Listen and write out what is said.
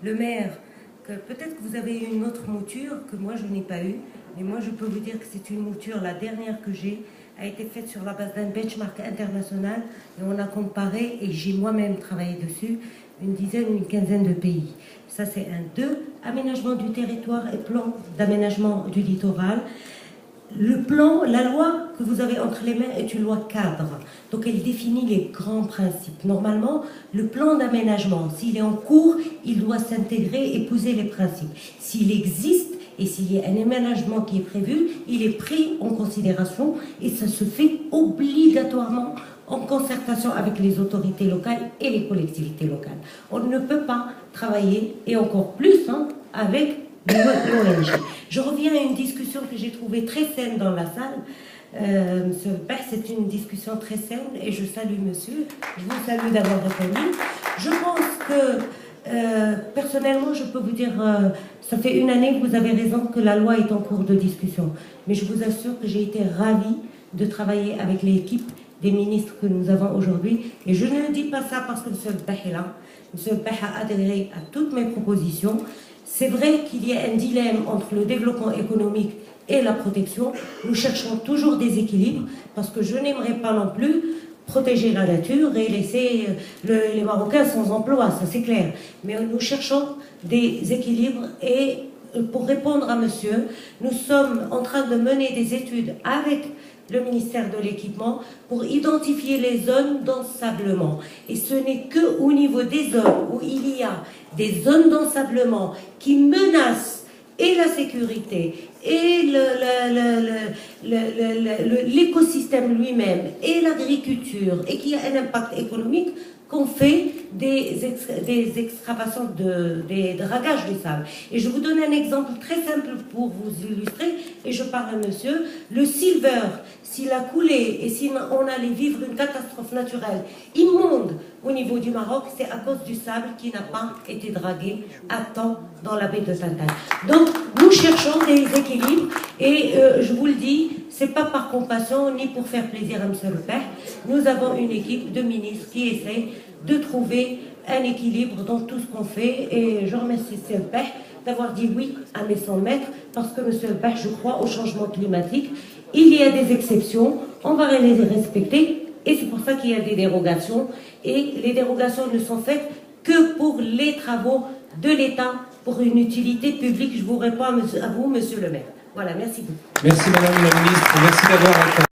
Le maire, que peut-être que vous avez eu une autre mouture que moi je n'ai pas eu, mais moi je peux vous dire que c'est une mouture, la dernière que j'ai, a été faite sur la base d'un benchmark international et on a comparé, et j'ai moi-même travaillé dessus, une dizaine ou une quinzaine de pays. Ça c'est un 2, aménagement du territoire et plan d'aménagement du littoral. Le plan, la loi que vous avez entre les mains est une loi cadre. Donc elle définit les grands principes. Normalement, le plan d'aménagement, s'il est en cours, il doit s'intégrer et poser les principes. S'il existe et s'il y a un aménagement qui est prévu, il est pris en considération et ça se fait obligatoirement en concertation avec les autorités locales et les collectivités locales. On ne peut pas travailler, et encore plus, avec l'ONG. Je reviens à une discussion que j'ai trouvée très saine dans la salle. Monsieur le Père, c'est une discussion très saine et je salue monsieur. Je vous salue d'avoir répondu. Je pense que, personnellement, je peux vous dire, ça fait une année que vous avez raison que la loi est en cours de discussion. Mais je vous assure que j'ai été ravie de travailler avec l'équipe des ministres que nous avons aujourd'hui. Et je ne dis pas ça parce que monsieur le Père est là. Monsieur le Père a adhéré à toutes mes propositions. C'est vrai qu'il y a un dilemme entre le développement économique et la protection. Nous cherchons toujours des équilibres parce que je n'aimerais pas non plus protéger la nature et laisser les Marocains sans emploi, ça c'est clair. Mais nous cherchons des équilibres et pour répondre à monsieur, nous sommes en train de mener des études avec le ministère de l'Équipement pour identifier les zones d'ensablement. Et ce n'est qu'au niveau des zones où il y a des zones d'ensablement qui menacent et la sécurité et l'écosystème lui-même et l'agriculture et qui a un impact économique qu'on fait des excavations, des dragages de sable. Et je vous donne un exemple très simple pour vous illustrer, et je parle à monsieur. Le Silver, s'il a coulé et si on allait vivre une catastrophe naturelle immonde au niveau du Maroc, c'est à cause du sable qui n'a pas été dragué à temps dans la baie de Taï. Donc, nous cherchons des équilibres et je vous le dis, c'est pas par compassion ni pour faire plaisir à monsieur le Père. Nous avons une équipe de ministres qui essaie de trouver un équilibre dans tout ce qu'on fait et je remercie monsieur le Père d'avoir dit oui à mes 100 mètres parce que monsieur le Père, je crois au changement climatique. Il y a des exceptions, on va les respecter et c'est pour ça qu'il y a des dérogations et les dérogations ne sont faites que pour les travaux de l'État pour une utilité publique. Je vous réponds à vous, monsieur le maire. Voilà, merci beaucoup. Merci madame la ministre, merci d'avoir